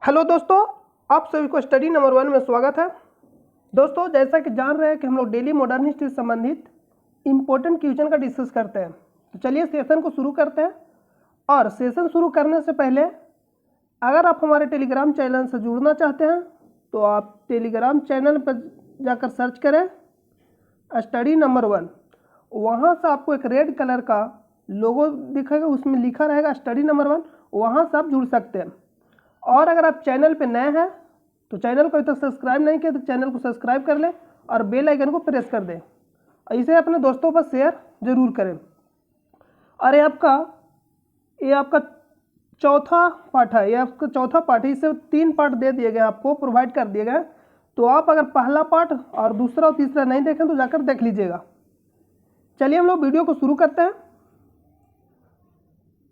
Hello दोस्तों, आप सभी को स्टडी नंबर 1 में स्वागत है। दोस्तों, जैसा कि जान रहे हैं कि हम लोग डेली मॉडर्न हिस्ट्री से संबंधित इम्पोर्टेंट क्वेश्चन का डिस्कस करते हैं। तो चलिए सेशन को शुरू करते हैं। और सेशन शुरू करने से पहले अगर आप हमारे टेलीग्राम चैनल से जुड़ना चाहते हैं तो आप टेलीग्राम चैनल पर जाकर सर्च करें स्टडी नंबर 1। वहाँ से आपको एक रेड कलर का लोगो दिखेगा, उसमें लिखा रहेगा स्टडी नंबर 1। वहाँ से आप जुड़ सकते हैं। और अगर आप चैनल पे नए हैं तो चैनल को अभी तक सब्सक्राइब नहीं किया तो चैनल को सब्सक्राइब कर लें और बेल आइकन को प्रेस कर दें। इसे अपने दोस्तों पर शेयर जरूर करें। और ये आपका चौथा पार्ट है। ये आपका चौथा पार्ट है। इसे 3 पार्ट दे दिए गए, आपको प्रोवाइड कर दिए गए। तो आप अगर पहला पार्ट और दूसरा और तीसरा नहीं देखें तो जाकर देख लीजिएगा। चलिए हम लोग वीडियो को शुरू करते हैं।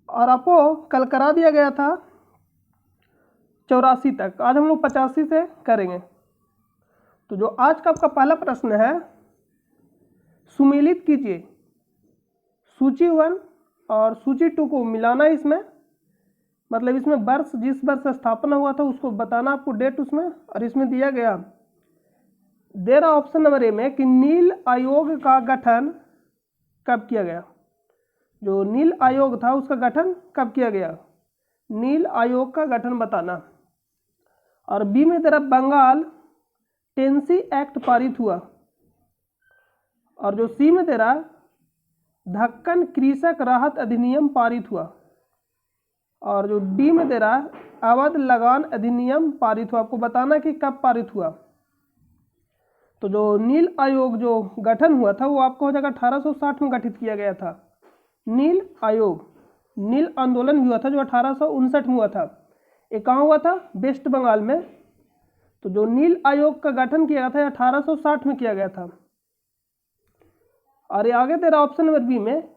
और आपको कल करा दिया गया था 84 तक, आज हम लोग 85 से करेंगे। तो जो आज का आपका पहला प्रश्न है, सुमेलित कीजिए सूची 1 और सूची 2 को मिलाना। इसमें मतलब इसमें वर्ष, जिस वर्ष स्थापना हुआ था उसको बताना आपको, डेट उसमें। और इसमें दिया गया दे रहा ऑप्शन नंबर ए में कि नील आयोग का गठन कब किया गया। जो नील आयोग था उसका गठन कब किया गया, नील आयोग का गठन बताना। और बी में तेरा बंगाल टेंसी एक्ट पारित हुआ। और जो सी में तेरा दक्कन कृषक राहत अधिनियम पारित हुआ। और जो डी में तेरा अवध लगान अधिनियम पारित हुआ। आपको बताना कि कब पारित हुआ। तो जो नील आयोग जो गठन हुआ था वो आपको हो जाएगा 1860 में गठित किया गया था। नील आयोग, नील आंदोलन भी हुआ था जो 1859 में हुआ था। ये कहाँ हुआ था, वेस्ट बंगाल में। तो जो नील आयोग का गठन किया गया था 1860 में किया गया था। और ये आगे तेरा ऑप्शन नंबर बी में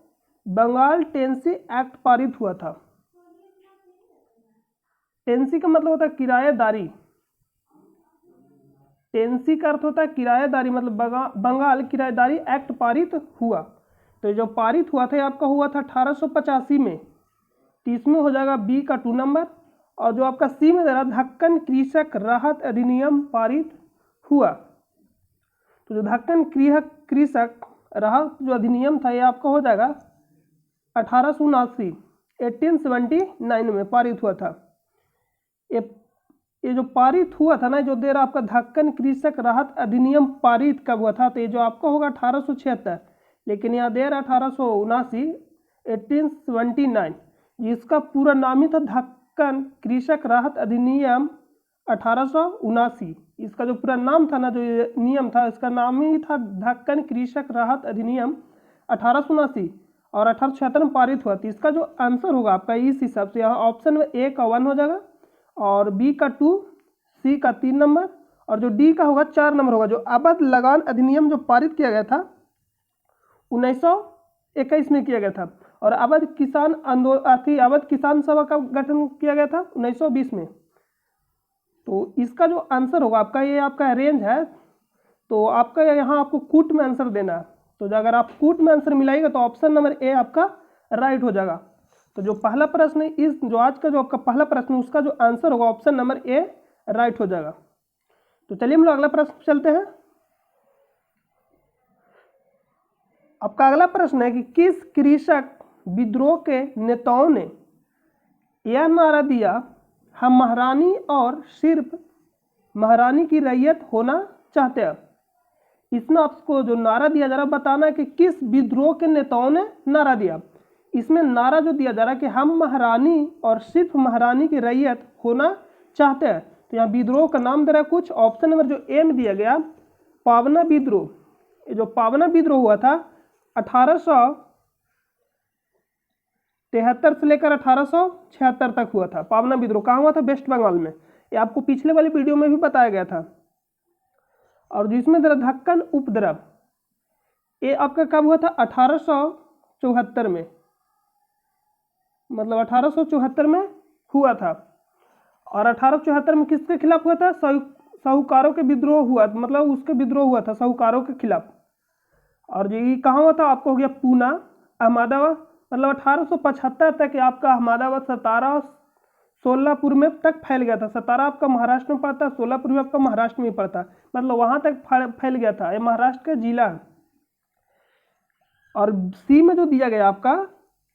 बंगाल टेंसी एक्ट पारित हुआ था। टेंसी का मतलब होता है किराएदारी। टेंसी का अर्थ होता है किराएदारी, मतलब बंगाल किराएदारी एक्ट पारित हुआ। तो जो पारित हुआ था आपका हुआ था 1885 में। तो इसमें हो जाएगा बी का 2 नंबर। और जो आपका सी में जरा दक्कन कृषक राहत अधिनियम पारित हुआ। तो जो दक्कन कृषक राहत जो अधिनियम था ये आपका हो जाएगा 1879 में पारित हुआ था। ये जो पारित हुआ था ना, जो दे रहा आपका दक्कन कृषक राहत अधिनियम पारित कब हुआ था, तो ये जो आपका होगा 1876। लेकिन यहाँ दे रहा 1879, 1879। जिसका पूरा नाम ही था दक्कन कृषक राहत अधिनियम 1879। इसका जो पूरा नाम था ना, जो ये नियम था, इसका नाम ही था दक्कन कृषक राहत अधिनियम 1879। और 1876 में पारित हुआ। तो इसका जो आंसर होगा आपका इस हिसाब से यहाँ ऑप्शन में ए का 1 हो जाएगा, और बी का 2, सी का 3 नंबर, और जो डी का होगा 4 नंबर होगा। जो अवध लगान अधिनियम जो पारित किया गया था 1921 में किया गया था। और अवध किसान आंदोलन, अवध किसान सभा का गठन किया गया था 1920 में। तो इसका जो आंसर होगा आपका, ये आपका रेंज है। तो आपका यहाँ आपको कूट में आंसर देना है। तो अगर आप कूट में आंसर मिलाइएगा तो ऑप्शन नंबर ए आपका राइट हो जाएगा। तो जो पहला प्रश्न है, इस जो आज का जो आपका पहला प्रश्न है उसका जो आंसर होगा ऑप्शन नंबर ए राइट हो जाएगा। तो चलिए हम लोग अगला प्रश्न चलते हैं। आपका अगला प्रश्न है कि किस कृषक विद्रोह के नेताओं ने यह नारा दिया, हम महारानी और सिर्फ महारानी की रैयत होना चाहते हैं। इसमें आपको जो नारा दिया जा रहा है बताना है कि किस विद्रोह के नेताओं ने नारा दिया। इसमें नारा जो दिया जा रहा है कि हम महारानी और सिर्फ महारानी की रैयत होना चाहते हैं। तो यहाँ विद्रोह का नाम दे रहा है कुछ। ऑप्शन नंबर जो ए में दिया गया पावना विद्रोह। ये जो पावना विद्रोह हुआ था 1873 से लेकर 1876 तक हुआ था। पावना विद्रोह कहाँ हुआ था, वेस्ट बंगाल में। ये आपको पिछले वाली वीडियो में भी बताया गया था। और जिसमें दक्कन उपद्रव, ये आपका कब हुआ था 1874 में, मतलब 1874 में हुआ था। और 1874 में किसके खिलाफ हुआ था, साहूकारों के विद्रोह हुआ, मतलब उसके विद्रोह हुआ था साहूकारों के खिलाफ। और ये कहाँ हुआ था, आपको हो गया पूना, अहमदाबाद, मतलब 1875 तक आपका अहमदाबाद, सतारा, सोलापुर में तक फैल गया था। सतारा आपका महाराष्ट्र में पड़ता है, सोलापुर भी आपका महाराष्ट्र में पड़ता है, मतलब वहां तक फैल गया था। ये महाराष्ट्र का जिला है। और सी में जो दिया गया आपका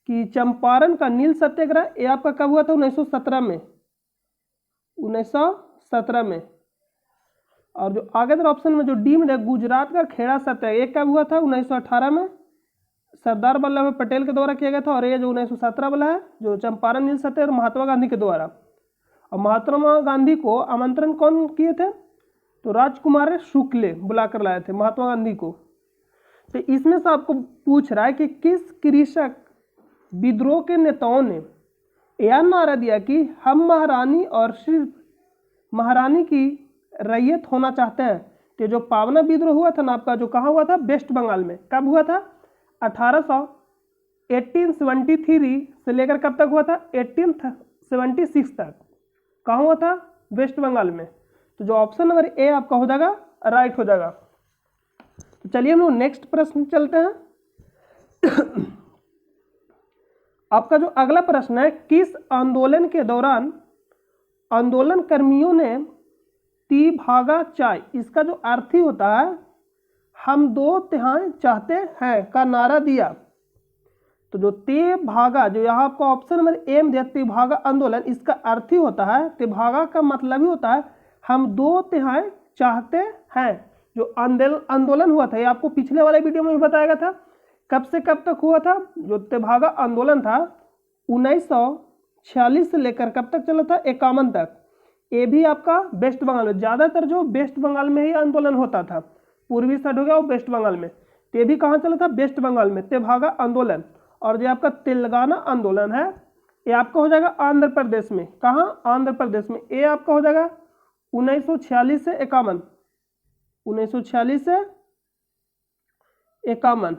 कि चंपारण का नील सत्याग्रह, ये आपका कब हुआ था? 1917 में, 1917 में। और जो आगे ऑप्शन में जो डी में गुजरात का खेड़ा सत्याग्रह, ये कब हुआ था? 1918 में, सरदार वल्लभ भाई पटेल के द्वारा किया गया था। और ये जो 1917 वाला है जो चंपारण नील सत्याग्रह, महात्मा गांधी के द्वारा। और महात्मा गांधी को आमंत्रण कौन किए थे? तो राजकुमार शुक्ल बुलाकर लाए थे महात्मा गांधी को। तो इसमें से आपको पूछ रहा है कि किस कृषक विद्रोह के नेताओं ने यह नारा दिया कि हम महारानी और सिर्फ महारानी की रैयत होना चाहते हैं। तो जो पावना विद्रोह हुआ था ना आपका, जो कहाँ हुआ था? वेस्ट बंगाल में। कब हुआ था? 1873 से लेकर कब तक हुआ था? 1876 तक। कहाँ हुआ था? वेस्ट बंगाल में। तो जो ऑप्शन नंबर ए आपका हो जाएगा, राइट हो जाएगा। तो चलिए हम लोग नेक्स्ट प्रश्न चलते हैं। आपका जो अगला प्रश्न है, किस आंदोलन के दौरान आंदोलन कर्मियों ने तिभागा चाय, इसका जो अर्थ ही होता है हम 2/3 चाहते हैं का नारा दिया। तो जो तिभागा, जो यहाँ आपको ऑप्शन नंबर ए में दिया तिभागा आंदोलन, इसका अर्थ ही होता है, तिभागा का मतलब ही होता है हम 2/3 चाहते हैं। जो आंदोलन हुआ था, ये आपको पिछले वाले वीडियो में भी बताया गया था, कब से कब तक हुआ था। जो तिभागा आंदोलन था 1946 से लेकर कब तक चला था? 51 तक। ये भी आपका वेस्ट बंगाल में, ज़्यादातर जो वेस्ट बंगाल में ही आंदोलन होता था, पूर्वी साइड हो गया वो वेस्ट बंगाल में। तो ये भी कहाँ चला था? वेस्ट बंगाल में, तिभागा आंदोलन। और जो आपका तेलंगाना आंदोलन है ये आपका हो जाएगा आंध्र प्रदेश में। कहाँ? आंध्र प्रदेश में। ये आपका हो जाएगा 1946 से 51, 1946 से 51।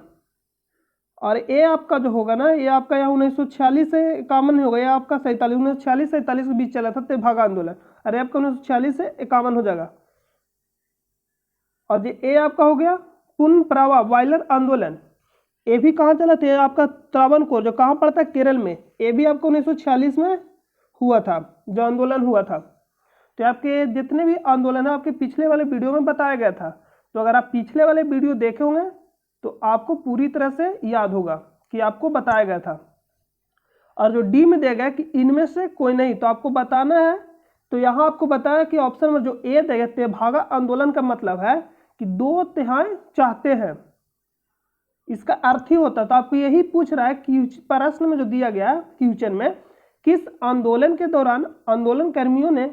और ये आपका जो होगा ना, ये आपका यहाँ 1946 से 51 होगा, ये आपका 1946 से 47 के बीच चला था तिभागा आंदोलन। अरे आपका 1946 से 51 हो जाएगा। और ये आपका हो गया पुनप्रवा वायलर आंदोलन, ये भी कहाँ चला था? आपका त्रावणकोर, जो कहाँ पड़ता है? केरल में। ये भी आपको 1946 में हुआ था, जो आंदोलन हुआ था। तो आपके जितने भी आंदोलन है आपके पिछले वाले वीडियो में बताया गया था। तो अगर आप पिछले वाले वीडियो देखे होंगे तो आपको पूरी तरह से याद होगा कि आपको बताया गया था। और जो डी में दिया गया कि इनमें से कोई नहीं, तो आपको बताना है। तो यहाँ आपको बताया कि ऑप्शन में जो ए दिया गया तिभागा आंदोलन का मतलब है कि 2/3 चाहते हैं, इसका अर्थ ही होता। तो आपको यही पूछ रहा है कि प्रश्न में जो दिया गया क्वेश्चन में, किस आंदोलन के दौरान आंदोलन कर्मियों ने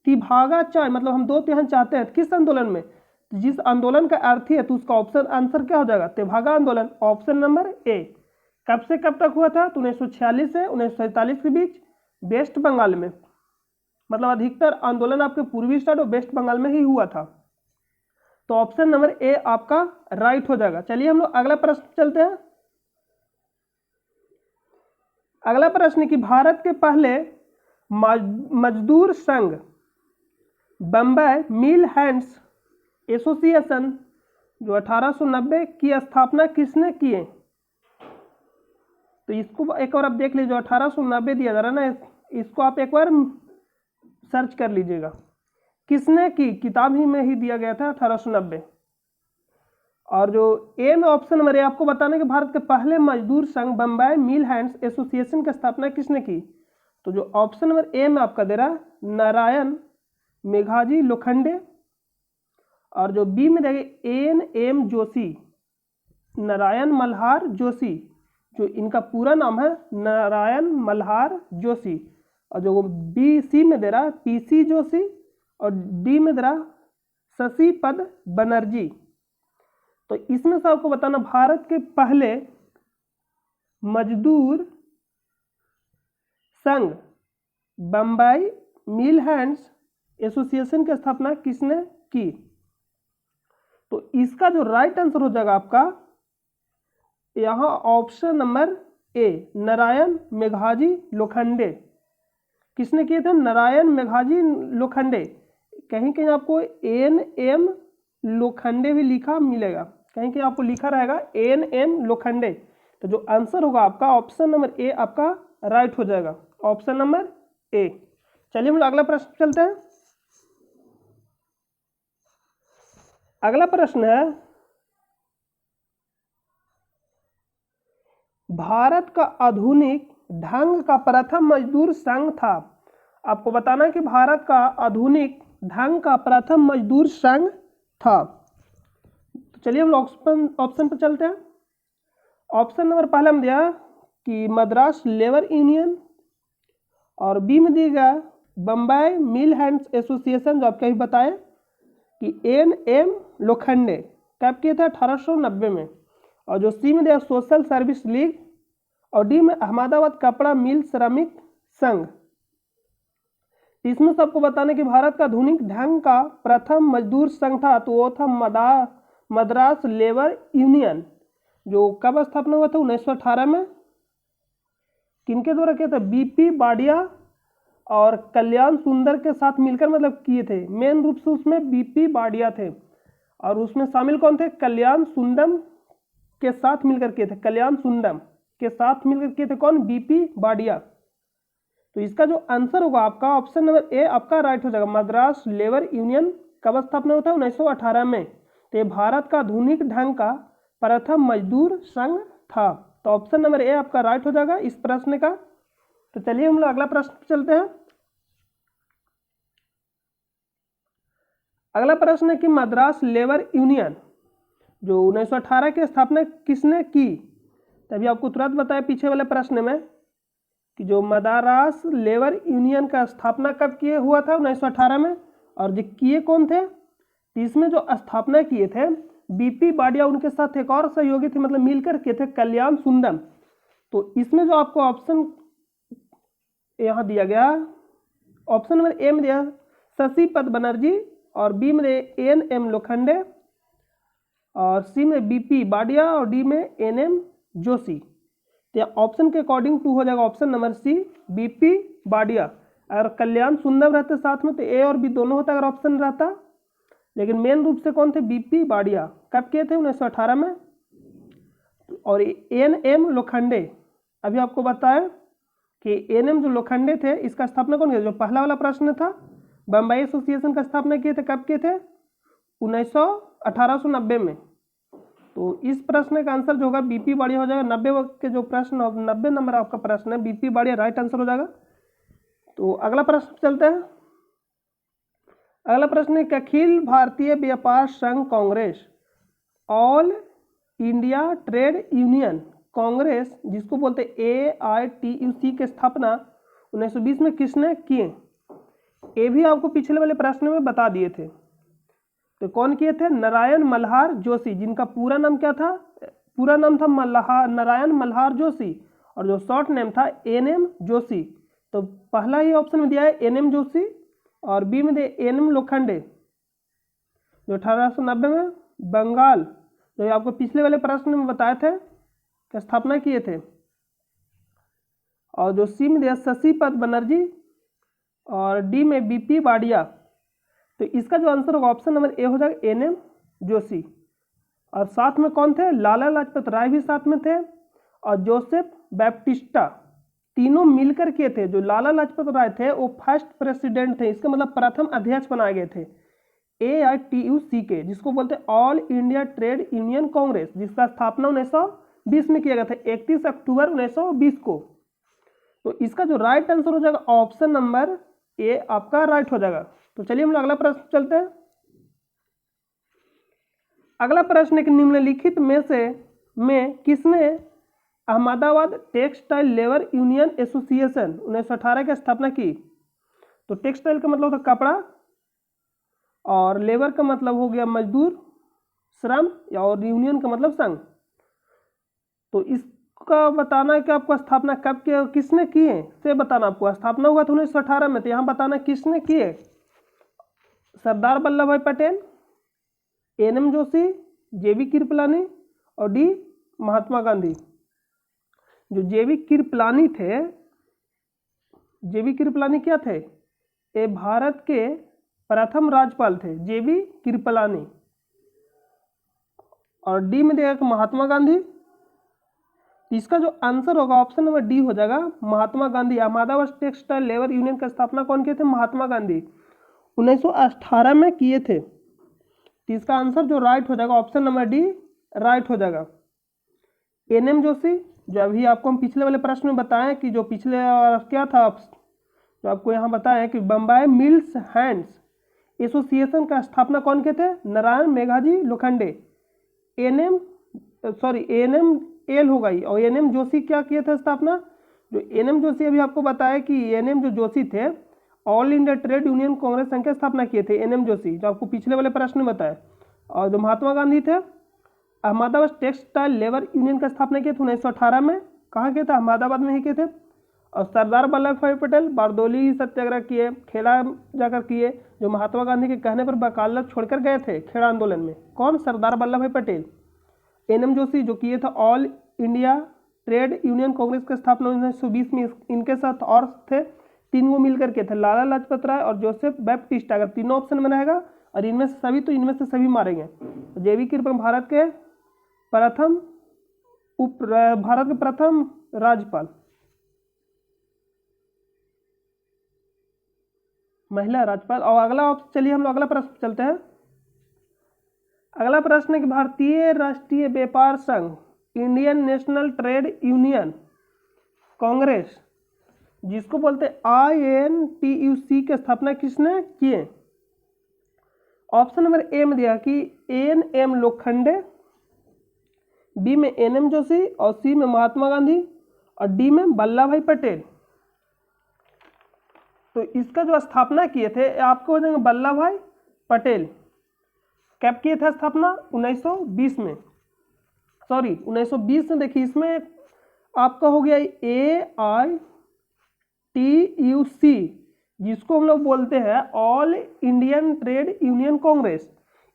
तिभागा चाय, मतलब हम 2/3 चाहते हैं, किस आंदोलन में? जिस आंदोलन का अर्थ है तो उसका ऑप्शन आंसर क्या हो जाएगा? तिभागा आंदोलन, ऑप्शन नंबर ए। कब से कब तक हुआ था? तो 1946 से 1947 के बीच वेस्ट बंगाल में। मतलब अधिकतर आंदोलन आपके पूर्वी स्टेट और वेस्ट बंगाल में ही हुआ था। तो ऑप्शन नंबर ए आपका राइट हो जाएगा। चलिए हम लोग अगला प्रश्न चलते हैं। अगला प्रश्न कि भारत के पहले मजदूर संघ बम्बई मिल हैंड्स एसोसिएशन जो 1890 की स्थापना किसने किए? तो इसको एक बार आप देख लीजिए, जो 1890 दिया जा रहा है ना, इसको आप एक बार सर्च कर लीजिएगा किसने की, किताब ही में ही दिया गया था 1890। और जो ए में ऑप्शन नंबर ए आपको बताना कि भारत के पहले मजदूर संघ बम्बई मिल हैंड्स एसोसिएशन की स्थापना किसने की? तो जो ऑप्शन नंबर ए में आपका दे रहा है नारायण मेघाजी लोखंडे। और जो बी में देगा एन.एम. जोशी, नारायण मल्हार जोशी, जो इनका पूरा नाम है नारायण मल्हार जोशी। और जो बी सी में दे रहा है पीसी जोशी। और डी में दे रहा शशि पद बनर्जी। तो इसमें से आपको बताना भारत के पहले मजदूर संघ बम्बई मिल हैंड्स एसोसिएशन की स्थापना किसने की? तो इसका जो राइट आंसर हो जाएगा आपका यहां option number A Narayan Meghaji Lokhande. किसने किए थे? नारायण मेघाजी लोखंडे। कहीं कहीं आपको एन.एम. लोखंडे भी लिखा मिलेगा, कहीं कहीं आपको लिखा रहेगा एन.एम. लोखंडे। तो जो आंसर होगा आपका ऑप्शन नंबर ए आपका राइट हो जाएगा, ऑप्शन नंबर ए। चलिए हम लोग अगला प्रश्न चलते हैं। अगला प्रश्न है, भारत का आधुनिक ढंग का प्रथम मजदूर संघ था। आपको बताना है कि भारत का आधुनिक ढंग का प्रथम मजदूर संघ था। तो चलिए हम ऑप्शन पर चलते हैं। ऑप्शन नंबर पहला में दिया कि मद्रास लेबर यूनियन, और बी में दिया गया बम्बई मिल हैंड्स एसोसिएशन, जो आपके अभी बताए कि एन.एम. लोखंडे कब किए थे 1890 में, और जो सी में दिया सोशल सर्विस लीग, और डी में अहमदाबाद कपड़ा मिल श्रमिक संघ। इसमें सबको बताने कि भारत का आधुनिक ढंग का प्रथम मजदूर संघ था, तो वो था मद्रास लेबर यूनियन, जो कब स्थापना हुआ था 1918 में। किनके द्वारा किया था? बीपी बाडिया और कल्याण सुंदर के साथ मिलकर मतलब किए थे। मेन रूप से उसमें बीपी बाडिया थे, और उसमें शामिल कौन थे? कल्याण सुंदम के साथ मिलकर किए थे। कल्याण सुंदम के साथ मिलकर किए थे कौन? बीपी बाडिया। तो इसका जो आंसर होगा आपका ऑप्शन नंबर ए आपका राइट हो जाएगा। मद्रास लेबर यूनियन कब स्थापना होता है? 1918 में। तो भारत का आधुनिक ढंग का प्रथम मजदूर संघ था। तो ऑप्शन नंबर ए आपका राइट हो जाएगा इस प्रश्न का। तो चलिए हम लोग अगला प्रश्न चलते हैं। अगला प्रश्न है कि मद्रास लेबर यूनियन जो 1918 की स्थापना किसने की? तभी आपको तुरंत बताया पीछे वाले प्रश्न में कि जो मद्रास लेबर यूनियन का स्थापना कब किए हुआ था? 1918 में। और जो किए कौन थे? इसमें जो स्थापना किए थे बीपी बाडिया, उनके साथ एक और सहयोगी थे, मतलब मिलकर किए थे कल्याण सुंदम। तो इसमें जो आपको ऑप्शन यहाँ दिया गया, ऑप्शन नंबर ए में दिया शशि पद बनर्जी, और बी में एन.एम. लोखंडे, और सी में बीपी बाडिया, और डी में एन.एम. जोशी। तो ऑप्शन के अकॉर्डिंग टू हो जाएगा option number C BP Wadia. अगर कल्याण सुंदर रहते साथ में तो ए और बी दोनों होता अगर ऑप्शन रहता, लेकिन मेन रूप से कौन थे? बीपी बाडिया। कब किए थे? 1918 में। और एन.एम. लोखंडे अभी आपको बताया कि एन.एम. जो लोखंडे थे इसका स्थापना कौन किया? जो पहला वाला प्रश्न था बम्बई एसोसिएशन का स्थापना किए थे। कब किए थे? 1890 में। तो इस प्रश्न का आंसर जो होगा बीपी बाडिया हो जाएगा। 90 के जो प्रश्न 90 नंबर आपका प्रश्न है, बीपी बाडिया राइट आंसर हो जाएगा। तो अगला प्रश्न चलते हैं। अगला प्रश्न है कि अखिल भारतीय व्यापार संघ Congress, all India trade union Congress जिसको बोलते AITUC की स्थापना 1920 में किसने किए? ये भी आपको पिछले वाले प्रश्न में बता दिए थे। तो कौन किए थे? नारायण मल्हार जोशी, जिनका पूरा नाम क्या था? पूरा नाम था नारायण मल्हार जोशी, और जो शॉर्ट नेम था एन.एम. जोशी। तो पहला ही ऑप्शन में दिया है एन.एम. जोशी, और बी में दिया एन.एम. लोखंडे, जो 1890 में बंगाल, जो आपको पिछले वाले प्रश्न में बताए थे कि स्थापना किए थे, और जो सी में दिया शशि पद बनर्जी, और डी में बीपी बाडिया। तो इसका जो आंसर होगा ऑप्शन नंबर ए हो जाएगा एन.एम. जोशी। और साथ में कौन थे? लाला लाजपत राय भी साथ में थे, और जोसेफ बैप्टिस्टा, तीनों मिलकर किए थे। जो लाला लाजपत राय थे वो फर्स्ट प्रेसिडेंट थे, इसका मतलब प्रथम अध्यक्ष बनाए गए थे AITUC के, जिसको बोलते हैं all India trade union Congress, जिसका स्थापना 1920 में किया गया था, 31 अक्टूबर 1920 को। तो इसका जो राइट आंसर हो जाएगा ऑप्शन नंबर ए आपका राइट हो जाएगा। तो चलिए हम लोग अगला प्रश्न चलते हैं। अगला प्रश्न एक निम्नलिखित में किसने Ahmedabad textile labour union association 1918 की स्थापना की? तो टेक्सटाइल का मतलब होता कपड़ा, और लेबर का मतलब हो गया मजदूर, श्रम, और यूनियन का मतलब संघ। तो इसका बताना है कि आपको स्थापना कब किया, किसने किए से बताना। आपको स्थापना हुआ था 1918 में, तो यहाँ बताना किसने किए। सरदार वल्लभ भाई पटेल, एन.एम. जोशी, जे.बी. कृपलानी, और डी महात्मा गांधी। जो जे.बी. कृपलानी थे, जे.बी. कृपलानी क्या थे? ये भारत के प्रथम राज्यपाल थे, जे.बी. कृपलानी। और डी में देगा महात्मा गांधी, तो इसका जो आंसर होगा ऑप्शन नंबर डी हो जाएगा, Mahatma Gandhi. Ahmedabad textile labour union का स्थापना कौन किए थे? महात्मा गांधी 1918 में किए थे। तो इसका आंसर जो राइट हो जाएगा ऑप्शन नंबर डी राइट हो जाएगा। एनएम जोशी, जो अभी आपको हम पिछले वाले प्रश्न में बताएं कि जो पिछले क्या था, जो आपको यहाँ बताएं कि बम्बई मिल्स हैंड्स एसोसिएशन का स्थापना कौन किए थे? नारायण मेघाजी लोखंडे। एनएम एल हो गई, और एनएम जोशी क्या किए थे स्थापना? जो एनएम जोशी अभी आपको बताया कि एनएम जो जोशी थे all India trade union Congress संघ की स्थापना किए थे एनएम जोशी, जो आपको पिछले वाले प्रश्न में बताया। और जो महात्मा गांधी थे अहमदाबाद टेक्सटाइल लेबर यूनियन का स्थापना किए थे 1918 में। कहाँ किए थे? अहमदाबाद में ही किए थे। और सरदार वल्लभ भाई पटेल बारदोली सत्याग्रह किए, खेड़ा जाकर किए, जो महात्मा गांधी के कहने पर वकालत छोड़कर गए थे खेड़ा आंदोलन में। कौन? सरदार वल्लभ भाई पटेल। एनएम जोशी जो किए थे all India trade union Congress की स्थापना 1920 में, इनके साथ और थे 3 को मिलकर के थे, लाला लाजपत राय और जोसेफ बैप्टिस्ट। अगर तीनों ऑप्शन में रहेगा और इनमें से सभी, तो इनमें से सभी मारेंगे। जेबी कृपन भारत के प्रथम राज्यपाल, महिला राज्यपाल। और अगला चलिए हम लोग अगला प्रश्न चलते हैं। अगला प्रश्न है कि भारतीय राष्ट्रीय व्यापार संघ Indian national trade union Congress, जिसको बोलते हैं INTUC की स्थापना किसने किए? ऑप्शन नंबर ए में दिया कि NM लोखंडे, बी में NM जोशी, और सी में महात्मा गांधी, और डी में वल्लभ भाई पटेल। तो इसका जो स्थापना किए थे आपको हो जाएंगे वल्लभ भाई पटेल। कब किए थे स्थापना? 1920 में, 1920 में। देखिए इसमें आपका हो गया AITUC, जिसको हम लोग बोलते हैं all Indian trade union Congress.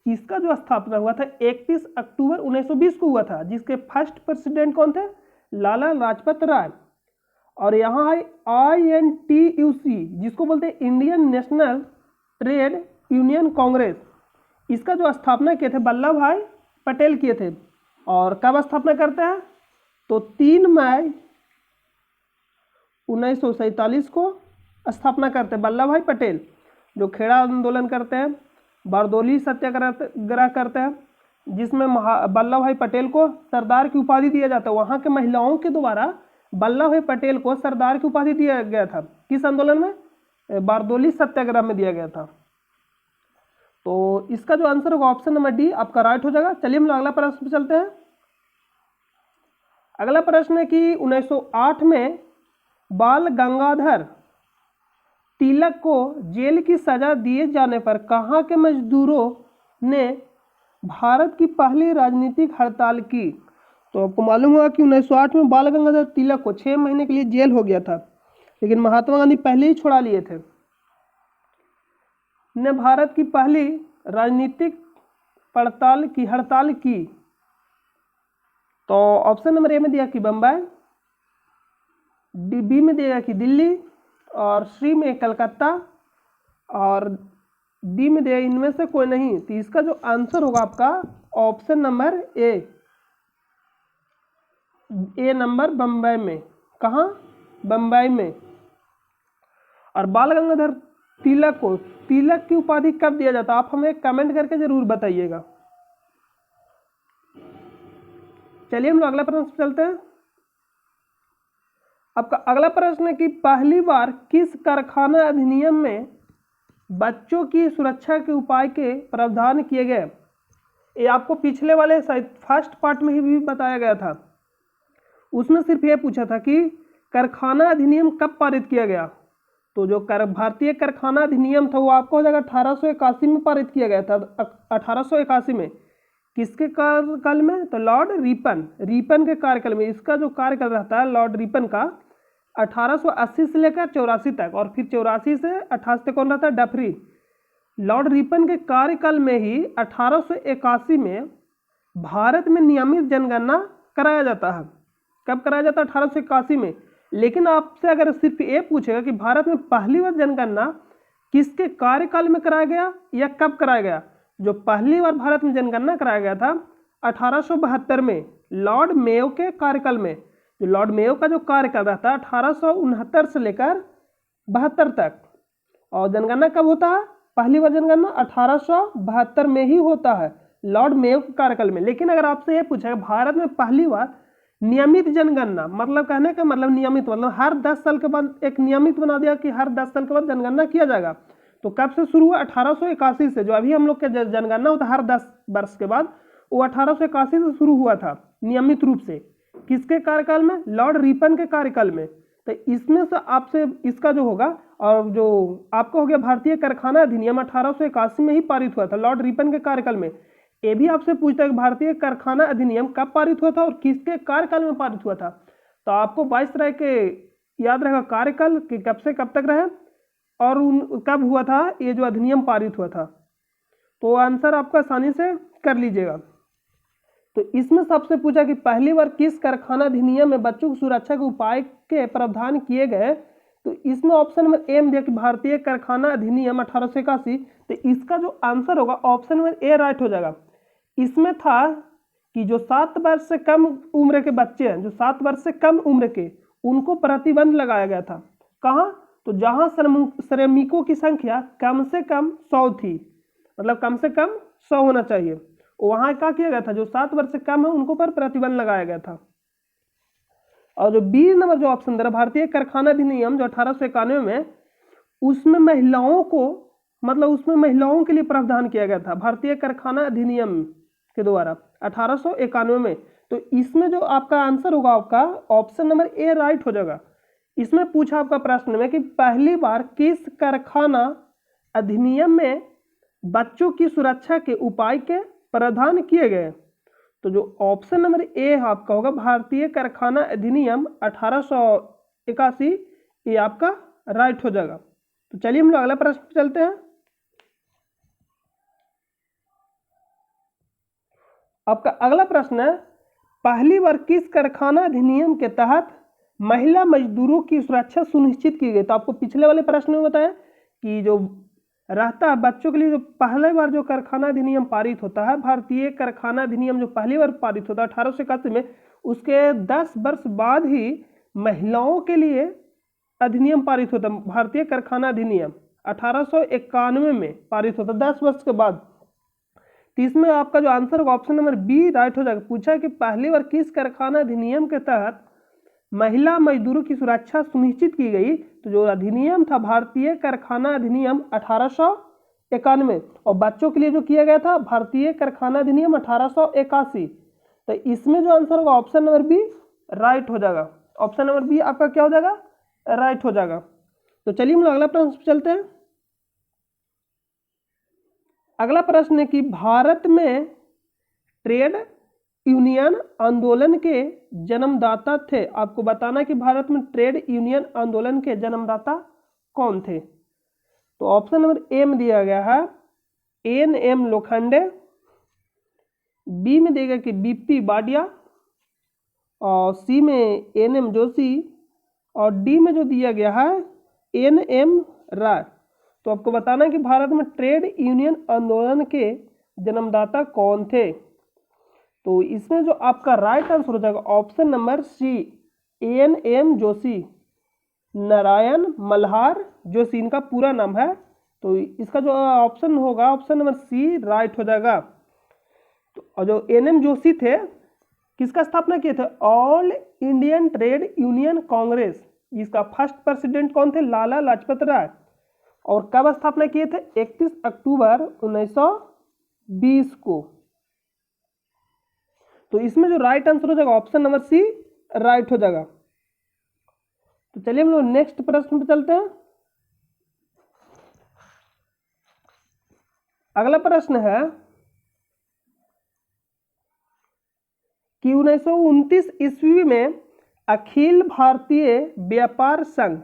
इसका जो स्थापना हुआ था 31 अक्टूबर 1920 को हुआ था, जिसके फर्स्ट प्रेसिडेंट कौन थे? लाला लाजपत राय। और यहाँ है INTUC, जिसको बोलते हैं Indian national trade union Congress. इसका जो स्थापना किए थे वल्लभ भाई पटेल किए थे। और कब स्थापना करते हैं? तो 3 मई 1947 को स्थापना करते हैं वल्लभ भाई पटेल, जो खेड़ा आंदोलन करते हैं, बारदोली सत्याग्रह करते हैं, जिसमें वल्लभ भाई पटेल को सरदार की उपाधि दिया जाता है। वहाँ के महिलाओं के द्वारा वल्लभ भाई पटेल को सरदार की उपाधि दिया गया था। किस आंदोलन में? बारदोली सत्याग्रह में दिया गया था। तो इसका जो आंसर होगा ऑप्शन नंबर डी आपका राइट हो जाएगा। चलिए हम लोग अगला प्रश्न पे चलते हैं। अगला प्रश्न है कि 1908 में बाल गंगाधर तिलक को जेल की सजा दिए जाने पर कहाँ के मजदूरों ने भारत की पहली राजनीतिक हड़ताल की? तो आपको मालूम होगा कि 1908 में बाल गंगाधर तिलक को 6 महीने के लिए जेल हो गया था, लेकिन महात्मा गांधी पहले ही छुड़ा लिए थे। ने भारत की पहली राजनीतिक हड़ताल की। तो ऑप्शन नंबर ए में दिया कि बम्बई, बी में दिया कि दिल्ली, और सी में कलकत्ता, और डी में दिया इनमें से कोई नहीं। तो इसका जो आंसर होगा आपका option number A number Bombay में। कहाँ? बम्बई में। और बाल गंगाधर तिलक को तिलक की उपाधि कब दिया जाता? आप हमें कमेंट करके जरूर बताइएगा। चलिए हम लोग अगला प्रश्न चलते हैं। आपका अगला प्रश्न है कि पहली बार किस कारखाना अधिनियम में बच्चों की सुरक्षा के उपाय के प्रावधान किए गए? ये आपको पिछले वाले फर्स्ट पार्ट में ही भी बताया गया था। उसमें सिर्फ ये पूछा था कि कारखाना अधिनियम कब पारित किया गया। तो जो भारतीय कारखाना अधिनियम था वो आपको हो जाएगा 1881 में पारित किया गया था। 1881 में किसके कार्यकाल में? तो लॉर्ड रिपन के कार्यकाल में। इसका जो कार्यकाल रहता है लॉर्ड रिपन का 1880 से लेकर 84 तक, और फिर 84 से 88 तक कौन रहता है? डफरी। लॉर्ड रिपन के कार्यकाल में ही 1881 में भारत में नियमित जनगणना कराया जाता है। कब कराया जाता है? 1881 में। लेकिन आपसे अगर सिर्फ ये पूछेगा कि भारत में पहली बार जनगणना किसके कार्यकाल में कराया गया या कब कराया गया, जो पहली बार भारत में जनगणना कराया गया था 1872 में लॉर्ड मेयो के कार्यकाल में। जो लॉर्ड मेयो का जो कार्यकाल रहता है 1869 से लेकर 72 तक, और जनगणना कब होता है? पहली बार जनगणना 1872 में ही होता है, लॉर्ड मेयो के कार्यकाल में। लेकिन अगर आपसे ये पूछा भारत में पहली बार नियमित जनगणना, मतलब कहने का मतलब नियमित मतलब हर 10 साल के बाद एक नियमित बना दिया कि हर 10 साल के बाद जनगणना किया जाएगा, तो कब से शुरू हुआ? 1881 से। जो अभी हम लोग के जनगणना होता है हर 10 वर्ष के बाद, वो 1881 से शुरू हुआ था नियमित रूप से। किसके कार्यकाल में? लॉर्ड रिपन के कार्यकाल में। तो इसमें से आपसे इसका जो होगा, और जो आपका हो गया भारतीय कारखाना अधिनियम 1881 में ही पारित हुआ था लॉर्ड रिपन के कार्यकाल में। ये भी आपसे पूछता है कि भारतीय कारखाना अधिनियम कब पारित हुआ था और किसके कार्यकाल में पारित हुआ था। तो आपको 22 तरह के याद रहेगा कार्यकाल कि कब से कब तक रहे और कब हुआ था ये जो अधिनियम पारित हुआ था। तो आंसर आपका आसानी से कर लीजिएगा। तो इसमें सबसे पूछा कि पहली बार किस कारखाना अधिनियम में बच्चों की सुरक्षा के उपाय के प्रावधान किए गए, तो इसमें ऑप्शन नंबर ए में दिया कि भारतीय कारखाना अधिनियम 1881। तो इसका जो आंसर होगा ऑप्शन नंबर ए राइट हो जाएगा। इसमें था कि जो 7 वर्ष से कम उम्र के बच्चे हैं, जो 7 वर्ष से कम उम्र के, उनको प्रतिबंध लगाया गया था। कहाँ? तो जहां श्रमिकों की संख्या कम से कम 100 थी, मतलब कम से कम 100 होना चाहिए, वहां क्या किया गया था? जो 7 वर्ष से कम है उनको पर प्रतिबंध लगाया गया था। और जो बी नंबर जो ऑप्शन दे रहा भारतीय कारखाना अधिनियम जो 1891 में, उसमें महिलाओं को, मतलब उसमें महिलाओं के लिए प्रावधान किया गया था भारतीय कारखाना अधिनियम के द्वारा 1891 में। तो इसमें जो आपका आंसर होगा आपका ऑप्शन नंबर ए राइट हो जाएगा। इसमें पूछा आपका प्रश्न में कि पहली बार किस कारखाना अधिनियम में बच्चों की सुरक्षा के उपाय के प्रावधान किए गए, तो जो ऑप्शन नंबर ए आपका होगा भारतीय कारखाना अधिनियम 1881, ये आपका राइट हो जाएगा। तो चलिए हम लोग अगला प्रश्न पे चलते हैं। आपका अगला प्रश्न है पहली बार किस कारखाना अधिनियम के तहत महिला मजदूरों की सुरक्षा सुनिश्चित की गई। तो आपको पिछले वाले प्रश्न में बताया कि जो रहता है बच्चों के लिए, जो पहली बार जो कारखाना अधिनियम पारित होता है, भारतीय कारखाना अधिनियम जो पहली बार पारित होता है 1881 में, उसके 10 वर्ष बाद ही महिलाओं के लिए अधिनियम पारित होता है। भारतीय कारखाना अधिनियम 1891 में पारित होता है 10 वर्ष के बाद। तो इसमें आपका जो आंसर होगा ऑप्शन नंबर बी राइट हो जाएगा। पूछा कि पहली बार किस कारखाना अधिनियम के तहत महिला मजदूरों की सुरक्षा सुनिश्चित की गई, तो जो अधिनियम था भारतीय कारखाना अधिनियम 1891, और बच्चों के लिए जो किया गया था भारतीय कारखाना अधिनियम 1881। तो इसमें जो आंसर होगा ऑप्शन नंबर बी राइट हो जाएगा। ऑप्शन नंबर बी आपका क्या हो जाएगा? राइट हो जाएगा। तो चलिए हम लोग अगला प्रश्न पे चलते हैं। अगला प्रश्न है कि भारत में ट्रेड यूनियन आंदोलन के जन्मदाता थे। आपको बताना कि भारत में ट्रेड यूनियन आंदोलन के जन्मदाता कौन थे। तो ऑप्शन नंबर ए में दिया गया है एन.एम. लोखंडे, बी में देगा कि बीपी बाडिया, और सी में एन.एम. जोशी, और डी में जो दिया गया है एन.एम. राय। तो आपको बताना है कि भारत में ट्रेड यूनियन आंदोलन के जन्मदाता कौन थे। तो इसमें जो आपका राइट आंसर हो जाएगा option number C N M. Joshi, Narayan Malhar Joshi इनका पूरा नाम है। तो इसका जो ऑप्शन होगा ऑप्शन नंबर सी राइट हो जाएगा। तो और जो एन.एम. जोशी थे किसका स्थापना किए थे? All Indian trade union Congress. इसका फर्स्ट प्रेसिडेंट कौन थे? लाला लाजपत राय। और कब स्थापना किए थे? 31 अक्टूबर 1920 को। तो इसमें जो राइट आंसर हो जाएगा ऑप्शन नंबर सी राइट हो जाएगा। तो चलिए हम लोग नेक्स्ट प्रश्न पे चलते हैं। अगला प्रश्न है कि 1929 ईस्वी में अखिल भारतीय व्यापार संघ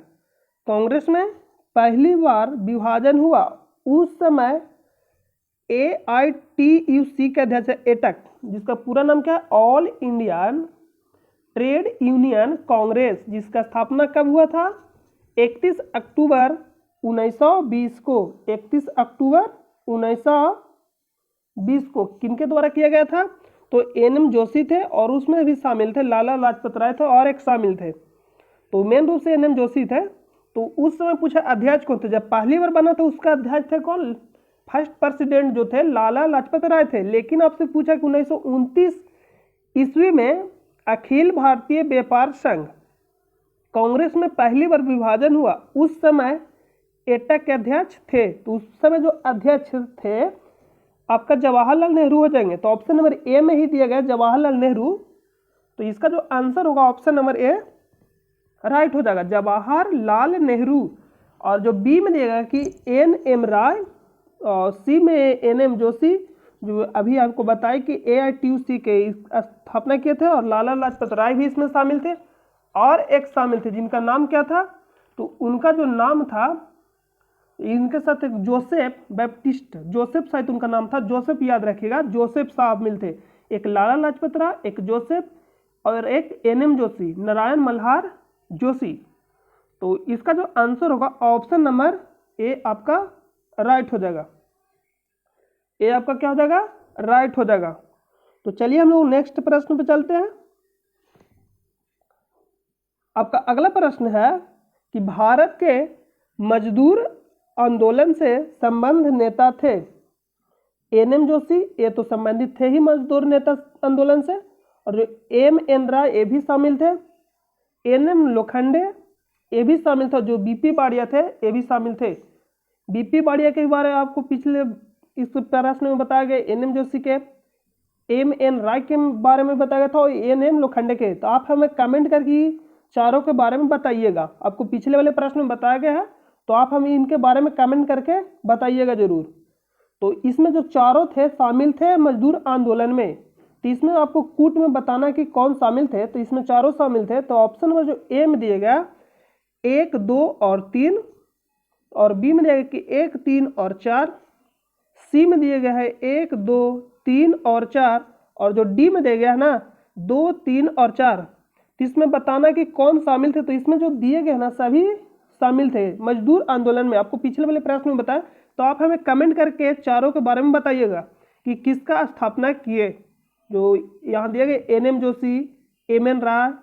कांग्रेस में पहली बार विभाजन हुआ। उस समय AITUC के अध्यक्ष एटक, जिसका पूरा नाम क्या है? All Indian trade union Congress, जिसका स्थापना कब हुआ था? 31 अक्टूबर 1920 को। 31 अक्टूबर 1920 को किनके द्वारा किया गया था? तो एनएम जोशी थे और उसमें भी शामिल थे लाला लाजपत राय थे और एक शामिल थे। तो मेन रूप से एनएम जोशी थे। तो उस समय पूछा अध्यक्ष कौन थे, जब पहली बार बना था उसका अध्यक्ष थे कौन, फर्स्ट प्रेसिडेंट जो थे लाला लाजपत राय थे। लेकिन आपसे पूछा कि 1929 ईस्वी में अखिल भारतीय व्यापार संघ कांग्रेस में पहली बार विभाजन हुआ, उस समय एटक के अध्यक्ष थे। तो उस समय जो अध्यक्ष थे आपका जवाहरलाल नेहरू हो जाएंगे। तो ऑप्शन नंबर ए में ही दिया गया जवाहरलाल नेहरू। तो इसका जो आंसर होगा ऑप्शन नंबर ए राइट हो जाएगा, जवाहरलाल नेहरू। और जो बी में दिया गया कि एन.एम. राय और सी में एन.एम. जोशी, जो अभी आपको बताया कि AITUC के स्थापना किए थे और लाला लाजपत राय भी इसमें शामिल थे और एक शामिल थे जिनका नाम क्या था, तो उनका जो नाम था, इनके साथ एक जोसेफ बैप्टिस्ट, जोसेफ शायद उनका नाम था, जोसेफ याद रखिएगा, जोसेफ साहब मिलते, एक लाला लाजपत राय, एक जोसेफ और एक एन.एम. जोशी, नारायण मल्हार जोशी। तो इसका जो आंसर होगा ऑप्शन नंबर ए आपका राइट हो जाएगा। ए आपका क्या हो जाएगा, राइट हो जाएगा। तो चलिए हम लोग नेक्स्ट प्रश्न पे चलते हैं। आपका अगला प्रश्न है कि भारत के मजदूर आंदोलन से संबंध नेता थे एन.एम. जोशी, ये तो संबंधित थे ही मजदूर नेता आंदोलन से, और जो एम.एन. राय ये भी शामिल थे, एन.एम. लोखंडे ये भी शामिल था, जो बीपी बाड़िया थे ये भी शामिल थे। बीपी बाड़िया के बारे में आपको पिछले इस प्रश्न में बताया गया, एन.एम. जोशी के, एम.एन. राय के बारे में बताया गया था और एन.एम. लोखंडे के। तो आप हमें कमेंट करके चारों के बारे में बताइएगा। आपको पिछले वाले प्रश्न में बताया गया है तो आप हमें इनके बारे में कमेंट करके बताइएगा जरूर। तो इसमें जो चारों थे शामिल थे मजदूर आंदोलन में, तो इसमें आपको कूट में बताना कि कौन शामिल थे। तो इसमें चारों शामिल थे। तो ऑप्शन नंबर जो ए में दिया गया 1, 2 और 3, और बी में दिया गया कि 1, 3 और 4, सी में दिया गया है 1, 2, 3 और 4, और जो डी में दिया गया है ना 2, 3 और 4। तो इसमें बताना कि कौन शामिल थे। तो इसमें जो दिए गए ना सभी शामिल थे मजदूर आंदोलन में, आपको पिछले वाले प्रश्न में बताया। तो आप हमें कमेंट करके चारों के बारे में बताइएगा कि किसका स्थापना किए। जो यहाँ दिया गया एन.एम. जोशी, एम.एन. राय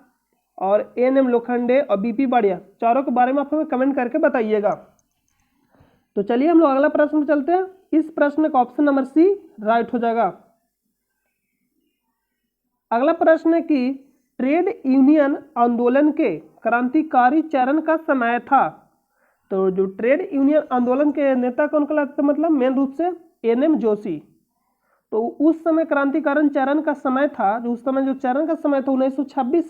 और एन.एम. लोखंडे और बीपी बाड़िया, चारों के बारे में आप हमें कमेंट करके बताइएगा। तो चलिए हम लोग अगला प्रश्न में चलते हैं। इस प्रश्न का ऑप्शन नंबर सी राइट हो जाएगा। अगला प्रश्न है कि ट्रेड यूनियन आंदोलन के क्रांतिकारी चरण का समय था। तो जो ट्रेड यूनियन आंदोलन के नेता कौन कहलाते थे, मतलब मेन रूप से एन.एम. जोशी। तो उस समय क्रांतिकारी चरण का समय था, जो उस समय जो चरण का समय था 1926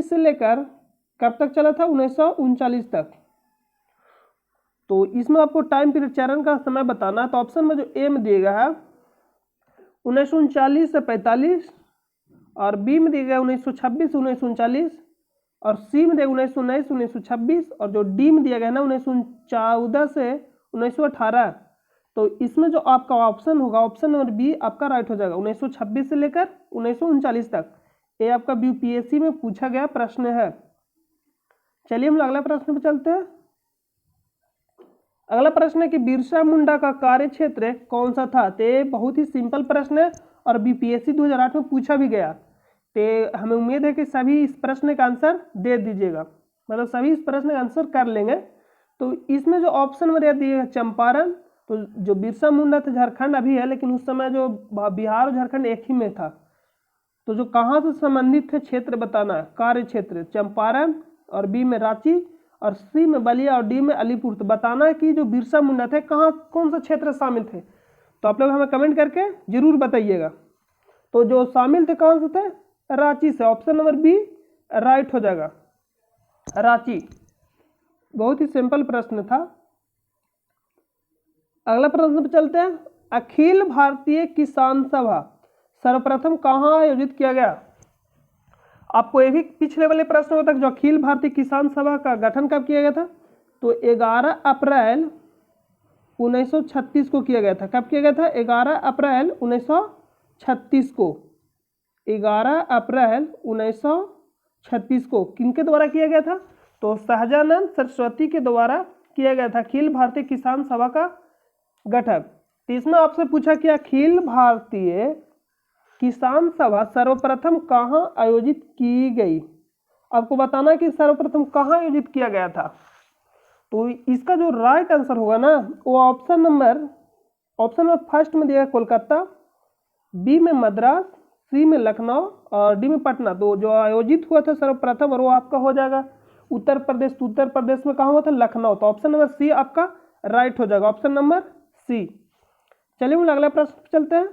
से लेकर कब तक चला था, 1939 तक। तो इसमें आपको टाइम पीरियड चरण का समय बताना। तो ऑप्शन में जो ए में दिया गया है 1939 से 45, और बी में दिया गया 1926 से 1939, और सी में दिया 1919 से 1926, और जो डी में दिया गया ना 1914 से 1918। तो इसमें जो आपका ऑप्शन होगा ऑप्शन नंबर बी आपका राइट हो जाएगा, 1926 से लेकर 1939 तक। ये आपका यूपीएससी में पूछा गया प्रश्न है। चलिए हम अगला प्रश्न पे चलते हैं। अगला प्रश्न है कि बिरसा मुंडा का कार्य क्षेत्र कौन सा था। तो बहुत ही सिंपल प्रश्न है और बीपीएससी 2008 में पूछा भी गया। तो हमें उम्मीद है कि सभी इस प्रश्न का आंसर दे दीजिएगा, मतलब सभी इस प्रश्न का आंसर कर लेंगे। तो इसमें जो ऑप्शन नंबर दिए है चंपारण, तो जो बिरसा मुंडा था झारखंड अभी है, लेकिन उस समय जो बिहार और झारखंड एक ही में था। तो जो कहाँ से संबंधित थे क्षेत्र बताना है, कार्य क्षेत्र चंपारण, और बी में रांची, और सी में बलिया, और डी में अलीपुर। तो बताना है कि जो बिरसा मुंडा थे कहाँ कौन सा क्षेत्र शामिल थे। तो आप लोग हमें कमेंट करके जरूर बताइएगा। तो जो शामिल थे कहाँ से थे, रांची से। ऑप्शन नंबर बी राइट हो जाएगा, रांची। बहुत ही सिंपल प्रश्न था। अगला प्रश्न पे चलते हैं। अखिल भारतीय किसान सभा सर्वप्रथम कहाँ आयोजित किया गया। आपको ये भी पिछले वाले प्रश्न में तक जो अखिल भारतीय किसान सभा का गठन कब किया गया था, तो 11 अप्रैल 1936 को किया गया था। कब किया गया था, 11 अप्रैल 1936 को। 11 अप्रैल 1936 को किनके द्वारा किया गया था, तो सहजानंद सरस्वती के द्वारा किया गया था अखिल भारतीय किसान सभा का गठन। तो इसमें आपसे पूछा कि अखिल भारतीय किसान सभा सर्वप्रथम कहाँ आयोजित की गई। आपको बताना है कि सर्वप्रथम कहाँ आयोजित किया गया था। तो इसका जो राइट आंसर होगा ना वो ऑप्शन नंबर फर्स्ट में दिया कोलकाता, बी में मद्रास, सी में लखनऊ और डी में पटना। तो जो आयोजित हुआ था सर्वप्रथम और वो आपका हो जाएगा उत्तर प्रदेश। तो उत्तर प्रदेश में कहाँ हुआ था, लखनऊ। तो ऑप्शन नंबर सी आपका राइट हो जाएगा, ऑप्शन नंबर सी। चलिए हम अगला प्रश्न पे चलते हैं।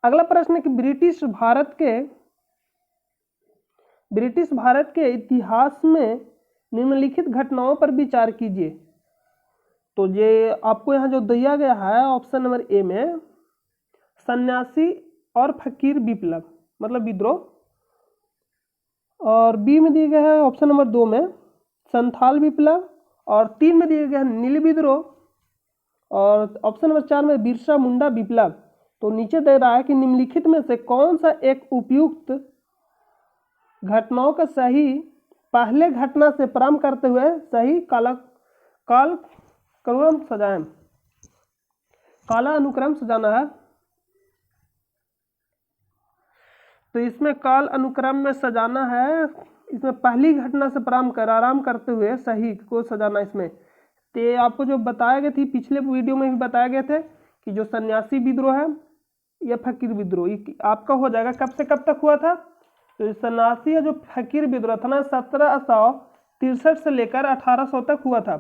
अगला प्रश्न है कि ब्रिटिश भारत के इतिहास में निम्नलिखित घटनाओं पर विचार कीजिए। तो ये आपको यहाँ जो दिया गया है ऑप्शन नंबर ए में सन्यासी और फकीर विप्लव मतलब विद्रोह, और बी में दिया गया है ऑप्शन नंबर 2 में संथाल विप्लव, और 3 में दिया गया है नील विद्रोह, और ऑप्शन नंबर 4 में बिरसा मुंडा विप्लव। तो नीचे दे रहा है कि निम्नलिखित में से कौन सा एक उपयुक्त घटनाओं का सही पहले घटना से प्रारंभ करते हुए सही काला अनुक्रम सजाना है। तो इसमें काल अनुक्रम में सजाना है, इसमें पहली घटना से आराम करते हुए सही को सजाना। इसमें तो आपको जो बताया गया थी पिछले वीडियो में भी बताया गए थे कि जो सन्यासी विद्रोह है या फकीर विद्रोह आपका हो जाएगा कब से कब तक हुआ था। तो सन्यासी या जो फकीर विद्रोह था ना 1763 से लेकर 1800 तक हुआ था।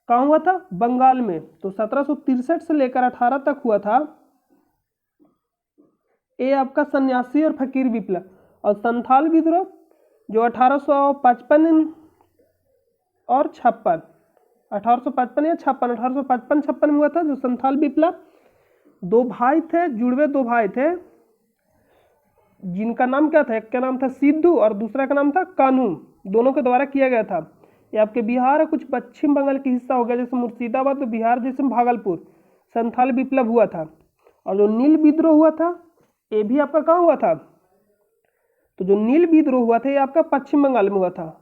कहाँ हुआ था, बंगाल में। तो 1763 से लेकर 18 तक हुआ था ये आपका सन्यासी और फकीर विप्लव। और संथाल विद्रोह जो 1855 और 56 1855 या 1855 में हुआ था जो संथाल विप्लव। दो भाई थे, जुड़वे दो भाई थे जिनका नाम क्या था, एक का नाम था सिद्धू और दूसरा का नाम था कान्हू, दोनों के द्वारा किया गया था। ये आपके बिहार और कुछ पश्चिम बंगाल की हिस्सा हो गया, जैसे मुर्शिदाबाद तो बिहार जैसे भागलपुर संथाल विप्लव हुआ था। और जो नील विद्रोह हुआ था ये भी आपका कहाँ हुआ था, तो जो नील विद्रोह हुआ था ये आपका पश्चिम बंगाल में हुआ था।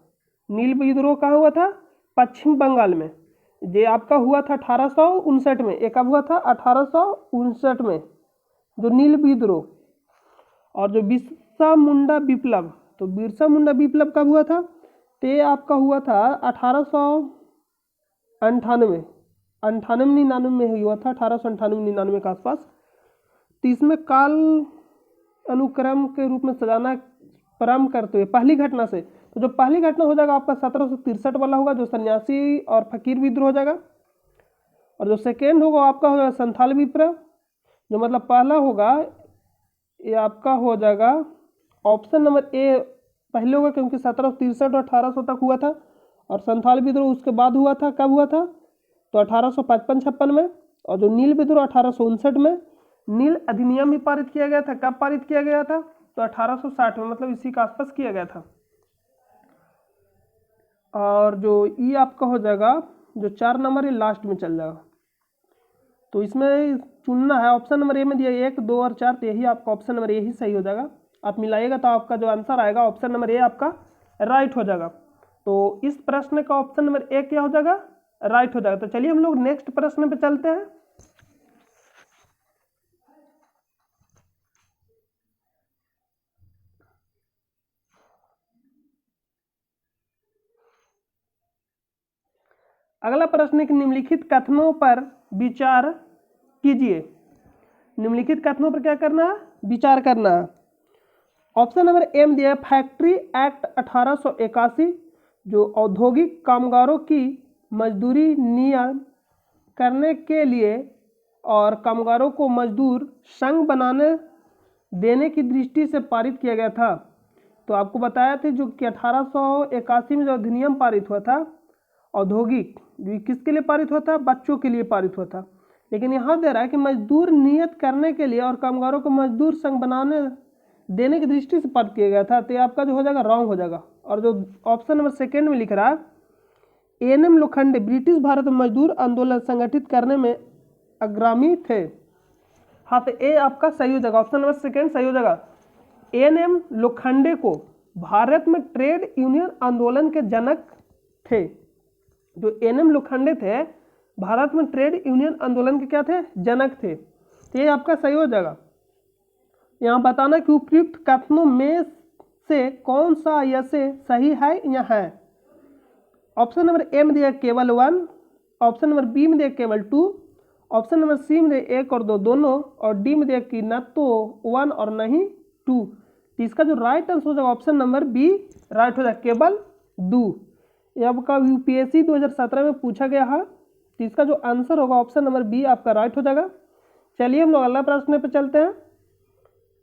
नील विद्रोह कहाँ हुआ था, पश्चिम बंगाल में। ये आपका हुआ था 1859 में। एक कब हुआ था, 1859 में जो नील विद्रोह। और जो बिरसा मुंडा विप्लव, तो बिरसा मुंडा विप्लव कब हुआ था, तो ये आपका हुआ था 1898 99 में हुआ था, 1898-99 के आसपास। तो इसमें काल अनुक्रम के रूप में सजाना प्रारंभ करते हुए पहली घटना से, तो जो पहली घटना हो जाएगा आपका 1763 वाला होगा जो सन्यासी और फकीर विद्रोह हो जाएगा। और जो सेकेंड होगा आपका हो जाएगा संथाल विप्लव, जो मतलब पहला होगा ये आपका हो जाएगा ऑप्शन नंबर ए पहले होगा, क्योंकि 1763 और 1800 तक हुआ था। और संथाल विद्रोह उसके बाद हुआ था, कब हुआ था, तो 1855-56 में। और जो नील विद्रोह 1859 में। नील अधिनियम भी पारित किया गया था, कब पारित किया गया था, तो 1860 में, मतलब इसी के आसपास किया गया था। और जो ई आपका हो जाएगा जो 4 नंबर ये लास्ट में चल जाएगा। तो इसमें चुनना है ऑप्शन नंबर ए में दिया 1, 2 और 4, तो यही आपका ऑप्शन नंबर ए ही सही हो जाएगा। आप मिलाइएगा तो आपका जो आंसर आएगा ऑप्शन नंबर ए आपका राइट हो जाएगा। तो इस प्रश्न का ऑप्शन नंबर ए क्या हो जाएगा, राइट हो जाएगा। तो चलिए हम लोग नेक्स्ट प्रश्न पे चलते हैं। अगला प्रश्न है कि निम्नलिखित कथनों पर विचार कीजिए। निम्नलिखित कथनों पर क्या करना है, विचार करना है। ऑप्शन नंबर ए में दिया है फैक्ट्री एक्ट 1881 जो औद्योगिक कामगारों की मजदूरी नियम करने के लिए और कामगारों को मजदूर संघ बनाने देने की दृष्टि से पारित किया गया था। तो आपको बताया था जो कि 1881 में जो अधिनियम पारित हुआ था औद्योगिक, किसके लिए पारित हुआ था, बच्चों के लिए पारित हुआ था। लेकिन यहाँ दे रहा है कि मजदूर नियत करने के लिए और कामगारों को मजदूर संघ बनाने देने की दृष्टि से पारित किया गया था। तो आपका जो हो जाएगा रॉन्ग हो जाएगा। और जो ऑप्शन नंबर सेकेंड में लिख रहा है एएनएम लोखंडे ब्रिटिश भारत में मजदूर आंदोलन संगठित करने में अग्रणी थे। हाँ, तो ए आपका सही हो जाएगा, ऑप्शन नंबर सेकेंड सही हो जाएगा। एएनएम लोखंडे को भारत में ट्रेड यूनियन आंदोलन के जनक थे। जो एएनएम लोखंडे थे भारत में ट्रेड यूनियन आंदोलन के क्या थे, जनक थे। तो ये आपका सही हो जाएगा। यहाँ बताना कि उपयुक्त कथनों में से कौन सा यह से सही है या है। ऑप्शन नंबर ए में दिया केवल 1, ऑप्शन नंबर बी में दिया केवल 2, ऑप्शन नंबर सी में दिया 1 और 2 दोनों, और डी में दिया कि न तो 1 और नहीं 2। तो इसका जो राइट आंसर हो जाएगा ऑप्शन नंबर बी राइट हो जाएगा, केवल 2। ये आपका यूपीएससी 2017 में पूछा गया है। तो इसका जो आंसर होगा ऑप्शन नंबर बी आपका राइट हो जाएगा। चलिए हम लोग अगला प्रश्न पे चलते हैं।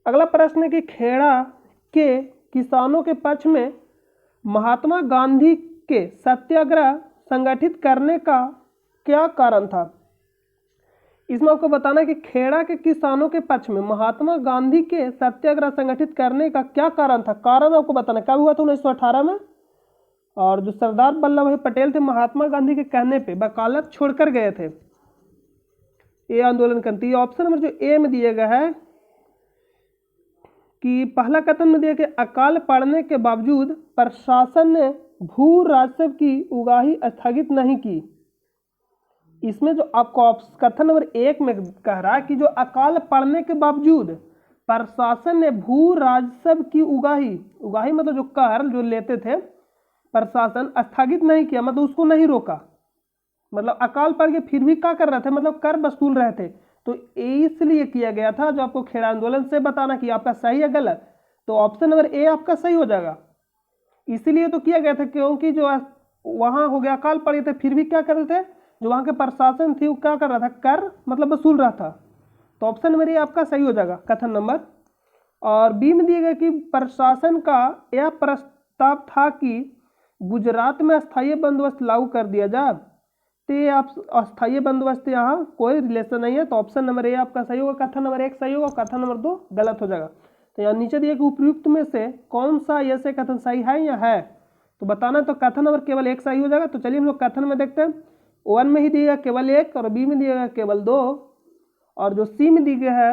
अगला प्रश्न है कि खेड़ा के किसानों के पक्ष में महात्मा गांधी के सत्याग्रह संगठित करने का क्या कारण था। इसमें आपको बताना है कि खेड़ा के किसानों के पक्ष में महात्मा गांधी के सत्याग्रह संगठित करने का क्या कारण था। कारण आपको बताना कब हुआ था, 1918 में। और जो सरदार वल्लभ भाई पटेल थे महात्मा गांधी के कहने पे वकालत छोड़कर गए थे ये आंदोलन करती है। ऑप्शन नंबर जो ए में दिया गया है कि पहला कथन में दिया कि अकाल पड़ने के बावजूद प्रशासन ने भू राजस्व की उगाही स्थगित नहीं की। इसमें जो आपको कथन नंबर 1 में कह रहा है कि जो अकाल पड़ने के बावजूद प्रशासन ने भू राजस्व की उगाही मतलब जो कर जो लेते थे प्रशासन स्थगित नहीं किया, मतलब उसको नहीं रोका। मतलब अकाल पड़ के फिर भी क्या कर रहे थे, मतलब कर वसूल रहे थे। तो इसलिए किया गया था। जो आपको खेड़ा आंदोलन से बताना कि आपका सही है गलत, तो ऑप्शन नंबर ए आपका सही हो जाएगा। इसीलिए तो किया गया था क्योंकि जो वहां हो गया अकाल पड़े थे फिर भी क्या कर रहे थे, जो वहां के प्रशासन थी वो क्या कर रहा था, कर मतलब वसूल रहा था। तो ऑप्शन नंबर ए आपका सही हो जाएगा कथन नंबर। और बी में दिया गया कि प्रशासन का यह प्रस्ताव था कि गुजरात में अस्थायी बंदोबस्त लागू कर दिया जाए। तो ये आप अस्थायी बंदोबस्त यहाँ कोई रिलेशन नहीं है। तो ऑप्शन नंबर ए आपका सही होगा, कथन नंबर 1 सही होगा, कथन नंबर 2 गलत हो जाएगा। तो यहाँ नीचे दिया कि उपयुक्त में से कौन सा यह से कथन सही है या है, तो बताना। तो कथन नंबर केवल 1 सही हो जाएगा। तो चलिए हम लोग कथन में देखते हैं। 1 में ही दिया केवल 1 और बी में दिया गया केवल 2, और जो सी में दी गया है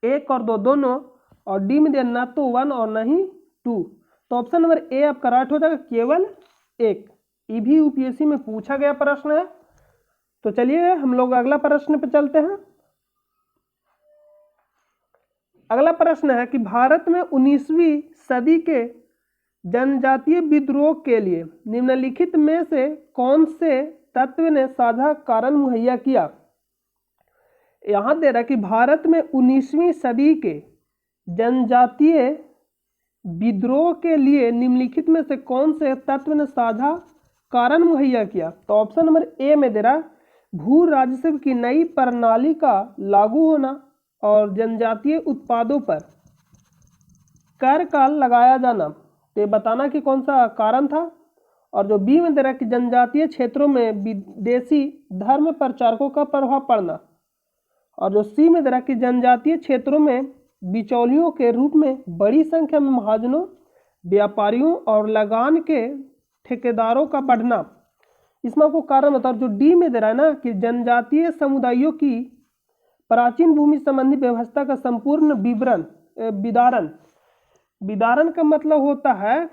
1 और 2 दोनों, और डी में दिया ना तो 1 और नहीं 2। तो ऑप्शन नंबर ए आपका राइट हो जाएगा, केवल 1। ये भी यूपीएससी में पूछा गया प्रश्न है। तो चलिए हम लोग अगला प्रश्न पे चलते हैं। अगला प्रश्न है कि भारत में 19वीं सदी के जनजातीय विद्रोह के लिए निम्नलिखित में से कौन से तत्व ने साझा कारण मुहैया किया। यहां दे रहा है कि भारत में 19वीं सदी के जनजातीय विद्रोह के लिए निम्नलिखित में से कौन से तत्व ने साझा कारण मुहैया किया। तो ऑप्शन नंबर ए में दे रहा भू राजस्व की नई प्रणाली का लागू होना और जनजातीय उत्पादों पर कर का लगाया जाना। तो ये बताना कि कौन सा कारण था। और जो बी में दे रहा कि जनजातीय क्षेत्रों में विदेशी धर्म प्रचारकों का प्रभाव पड़ना। और जो सी में दे रहा कि जनजातीय क्षेत्रों में बिचौलियों के रूप में बड़ी संख्या में महाजनों, व्यापारियों और लगान के ठेकेदारों का बढ़ना। इसमें आपको कारण बता। जो डी में दे रहा है ना कि जनजातीय समुदायों की प्राचीन भूमि संबंधी व्यवस्था का संपूर्ण विदारण का मतलब होता है,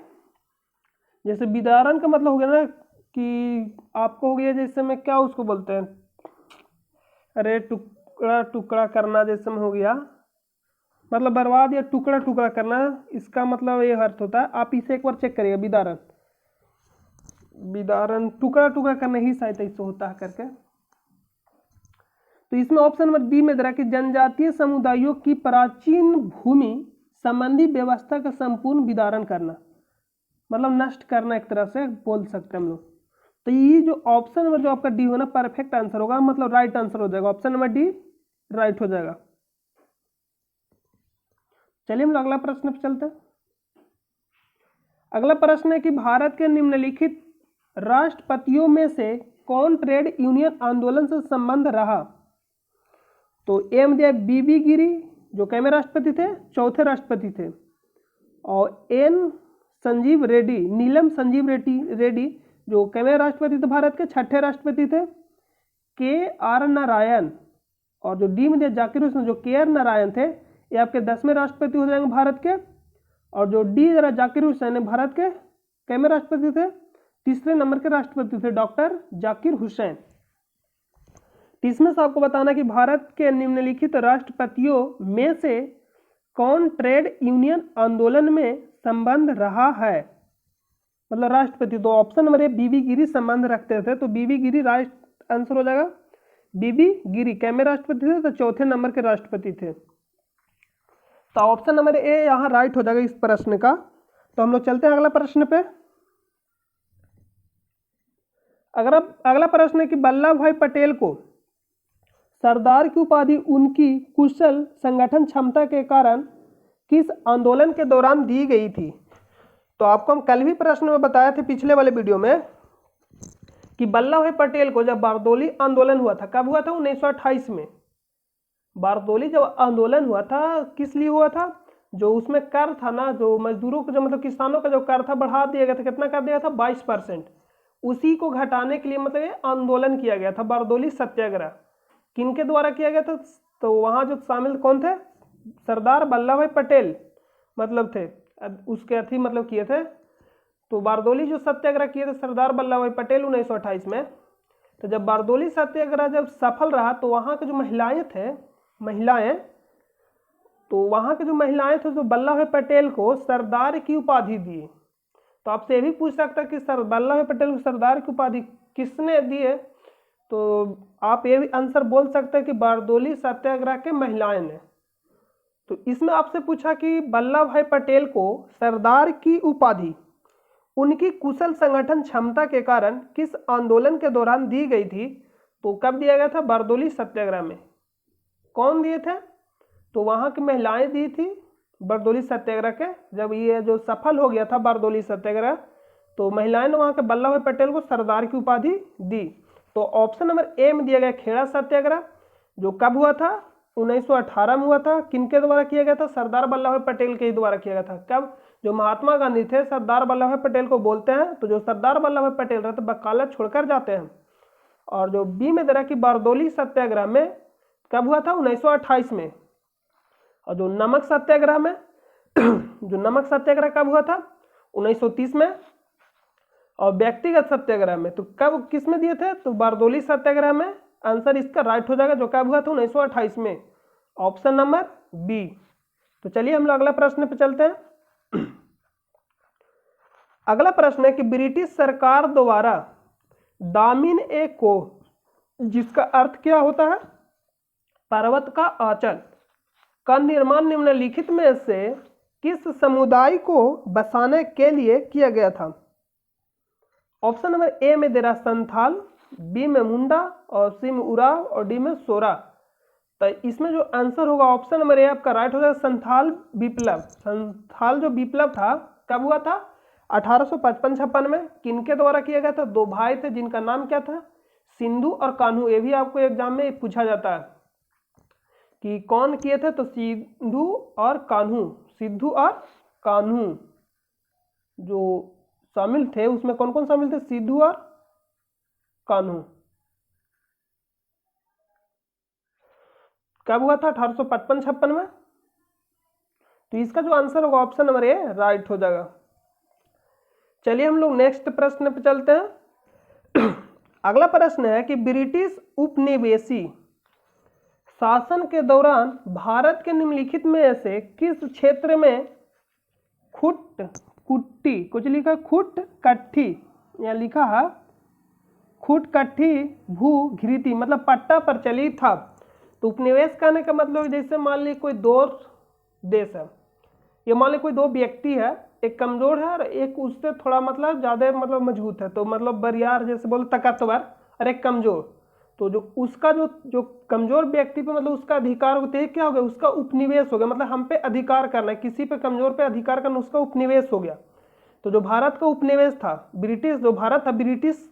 जैसे विदारण का मतलब हो गया ना कि आपको हो गया जैसे में क्या उसको बोलते हैं, अरे टुकड़ा टुकड़ा करना जैसे में हो गया, मतलब बर्बाद या टुकड़ा टुकड़ा करना। इसका मतलब ये अर्थ होता है। आप इसे एक बार चेक करिएगा, विदारण टुकड़ा टुकड़ा करना ही शायद ऐसे होता है करके। तो इसमें ऑप्शन नंबर बी में दे रहा कि जनजातीय समुदायों की प्राचीन भूमि संबंधी व्यवस्था का संपूर्ण विदारण करना, मतलब नष्ट करना एक तरह से बोल सकते हैं हम लोग। तो ये जो ऑप्शन नंबर जो आपका डी होना परफेक्ट आंसर होगा, मतलब राइट आंसर हो जाएगा। ऑप्शन नंबर डी राइट हो जाएगा। चलिए हम लोग अगला प्रश्न पे चलते हैं। अगला प्रश्न है कि भारत के निम्नलिखित राष्ट्रपतियों में से कौन ट्रेड यूनियन आंदोलन से संबंध रहा। तो ए में दिया बीबी गिरी जो कैमे राष्ट्रपति थे, चौथे राष्ट्रपति थे, और एन संजीव रेड्डी, नीलम संजीव रेड्डी जो कैमे राष्ट्रपति थे भारत के, छठे राष्ट्रपति थे, के आर नारायण, और जो डी में दिया जाकिर हुसैन जो के आर नारायण थे, ये आपके 10वें राष्ट्रपति हो जाएंगे भारत के। और जो डी जरा जाकिर हुसैन है भारत के कैमे राष्ट्रपति थे, तीसरे नंबर के राष्ट्रपति थे डॉक्टर जाकिर हुसैन। तो इसमें से आपको बताना कि भारत के निम्नलिखित राष्ट्रपतियों में से कौन ट्रेड यूनियन आंदोलन में संबंध रहा है, मतलब राष्ट्रपति। तो ऑप्शन नंबर ए बीबी गिरी संबंध रखते थे, तो बीबी गिरी राष्ट्र आंसर हो जाएगा। बीबी गिरी कैमे राष्ट्रपति थे, तो चौथे नंबर के राष्ट्रपति थे। तो ऑप्शन नंबर ए यहाँ राइट हो जाएगा इस प्रश्न का। तो हम लोग चलते हैं अगला प्रश्न पे। अगला प्रश्न है कि वल्लभ भाई पटेल को सरदार की उपाधि उनकी कुशल संगठन क्षमता के कारण किस आंदोलन के दौरान दी गई थी। तो आपको हम कल भी प्रश्न में बताया थे पिछले वाले वीडियो में कि वल्लभ भाई पटेल को जब बारदोली आंदोलन हुआ था, कब हुआ था, 1928 में। बारदोली जब आंदोलन हुआ था किस लिए हुआ था, जो उसमें कर था ना, जो मजदूरों को, जो मतलब किसानों का जो कर था बढ़ा दिया गया था, कितना कर दिया था, 22%। उसी को घटाने के लिए मतलब ये आंदोलन किया गया था, बारदोली सत्याग्रह। किनके द्वारा किया गया था, तो वहाँ जो शामिल कौन थे, सरदार वल्लभ भाई पटेल मतलब थे, उसके अथी मतलब किए थे। तो बारदोली जो सत्याग्रह किए थे सरदार वल्लभ भाई पटेल 1928 में। तो जब बारदोली सत्याग्रह जब सफल रहा तो वहाँ के जो महिलाएं तो वहाँ के जो महिलाएं थे जो वल्लभ भाई पटेल को सरदार की उपाधि दी। तो आपसे ये भी पूछ सकता है कि सर वल्लभ भाई पटेल को सरदार की उपाधि किसने दी है, तो आप ये भी आंसर बोल सकते हैं कि बारदोली सत्याग्रह के महिलाएं ने। तो इसमें आपसे पूछा कि वल्लभ भाई पटेल को सरदार की उपाधि उनकी कुशल संगठन क्षमता के कारण किस आंदोलन के दौरान दी गई थी। तो कब दिया गया था, बारदोली सत्याग्रह में। कौन दिए थे, तो वहाँ की महिलाएं दी थी बारदोली सत्याग्रह के। जब ये जो सफल हो गया था बारदोली सत्याग्रह, तो महिलाएं ने वहाँ के वल्लभ भाई पटेल को सरदार की उपाधि दी। तो ऑप्शन नंबर ए में दिया गया खेड़ा सत्याग्रह, जो कब हुआ था, 1918 में हुआ था। किनके द्वारा किया गया था, सरदार वल्लभ भाई पटेल के द्वारा किया गया था। कब, जो महात्मा गांधी थे सरदार वल्लभ भाई पटेल को बोलते हैं, तो जो सरदार वल्लभ भाई पटेल रहते वकालत छोड़कर जाते हैं। और जो बी में दे रहा कि बारदोली सत्याग्रह में कब हुआ था, 1928 में। और जो नमक सत्याग्रह में जो नमक सत्याग्रह कब हुआ था, 1930 में। और व्यक्तिगत सत्याग्रह में तो कब किस में दिए थे, तो बारदोली सत्याग्रह में। आंसर इसका राइट हो जाएगा, जो कब हुआ था, 1928 में। Option number B. तो चलिए हम लोग अगला प्रश्न पे चलते हैं। अगला प्रश्न है कि ब्रिटिश सरकार द्वारा दामिन ए को, जिसका अर्थ क्या होता है, पर्वत का आंचल, का निर्माण निम्नलिखित में से किस समुदाय को बसाने के लिए किया गया था। ऑप्शन नंबर ए में दे रहा संथाल, बी में मुंडा, और सी में उराव, और डी में सोरा। तो इसमें जो आंसर होगा ऑप्शन नंबर ए आपका राइट हो जाएगा, संथाल विप्लव। संथाल जो विप्लव था कब हुआ था, 1855-56 में। किनके द्वारा किया गया था, दो भाई थे जिनका नाम क्या था, सिंधु और कान्हू। ये भी आपको एग्जाम में पूछा जाता है कि कौन किए थे, तो सिंधु और कान्हू। सिद्धू और कान्हू जो शामिल थे, उसमें कौन कौन शामिल थे, सिद्धू और कान्हू। कब हुआ था, 1855-56 में। तो इसका जो आंसर होगा ऑप्शन नंबर ए राइट हो जाएगा। चलिए हम लोग नेक्स्ट प्रश्न पे चलते हैं। अगला प्रश्न है कि ब्रिटिश उपनिवेशी शासन के दौरान भारत के निम्नलिखित में से किस क्षेत्र में कुट्टी, कुछ लिखा खुट कट्ठी, या लिखा है खुट कट्ठी भू घृति, मतलब पट्टा प्रचलित था। तो उपनिवेश कहने का मतलब जैसे मान ली कोई दो देश है, ये मान ली कोई दो व्यक्ति है, एक कमजोर है और एक उससे थोड़ा मतलब ज्यादा मतलब मजबूत है, तो मतलब बरियार जैसे बोलो ताकतवर, और एक कमजोर। तो जो उसका जो कमजोर व्यक्ति पे मतलब उसका अधिकार होते हैं, क्या हो गया, उसका उपनिवेश हो गया। मतलब हम पे अधिकार करना है, किसी पे कमजोर पे अधिकार करना, उसका उपनिवेश हो गया। तो जो भारत का उपनिवेश था, ब्रिटिश जो भारत था, ब्रिटिश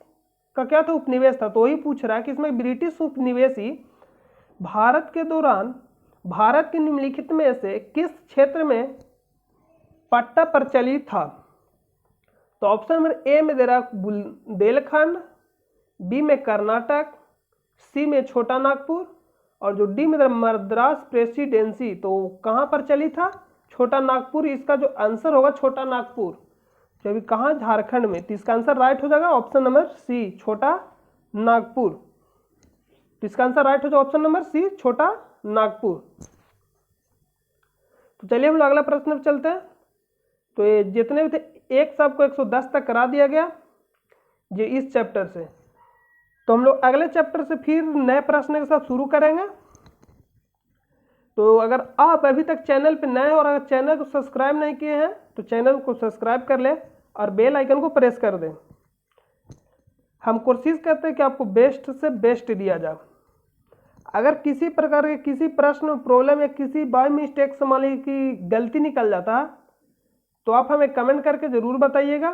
का क्या था, उपनिवेश था। तो वही पूछ रहा है कि इसमें ब्रिटिश उपनिवेशी भारत के दौरान भारत के निम्नलिखित में से किस क्षेत्र में पट्टा प्रचलित था। तो ऑप्शन नंबर ए में दे रहा बुंदेलखंड, बी में कर्नाटक, सी में छोटा नागपुर, और जो डी में दे रहा मद्रास प्रेसिडेंसी। तो कहाँ पर चली था, छोटा नागपुर। इसका जो आंसर होगा छोटा नागपुर, जो अभी कहाँ, झारखंड में। तो इसका आंसर राइट हो जाएगा ऑप्शन नंबर सी, छोटा नागपुर। तो इसका आंसर राइट हो जाए ऑप्शन नंबर सी, छोटा नागपुर। तो चलिए हम लोग अगला प्रश्न पर चलते हैं। तो ये जितने भी थे एक सबको 110 तक करा दिया गया ये इस चैप्टर से। तो हम लोग अगले चैप्टर से फिर नए प्रश्न के साथ शुरू करेंगे। तो अगर आप अभी तक चैनल पे नए हैं और अगर चैनल को सब्सक्राइब नहीं किए हैं तो चैनल को सब्सक्राइब कर लें और बेल आइकन को प्रेस कर दें। हम कोशिश करते हैं कि आपको बेस्ट से बेस्ट दिया जाए। अगर किसी प्रकार के किसी प्रश्न प्रॉब्लम या किसी बाय मिस्टेक से मान लीजिए कि गलती निकल जाता है तो आप हमें कमेंट करके ज़रूर बताइएगा।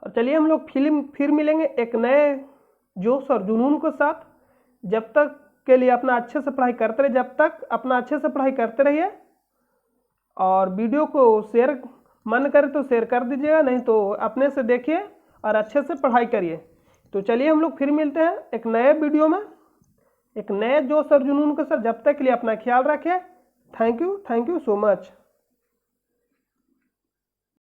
और चलिए हम लोग फिर मिलेंगे एक नए जोश और जुनून के साथ। जब तक के लिए अपना अच्छे से पढ़ाई करते रहिए, जब तक अपना अच्छे से पढ़ाई करते रहिए। और वीडियो को शेयर मन करे तो शेयर कर दीजिएगा, नहीं तो अपने से देखिए और अच्छे से पढ़ाई करिए। तो चलिए हम लोग फिर मिलते हैं एक नए वीडियो में एक नए जोश और जुनून के साथ। जब तक के लिए अपना ख्याल रखें। Thank you so much.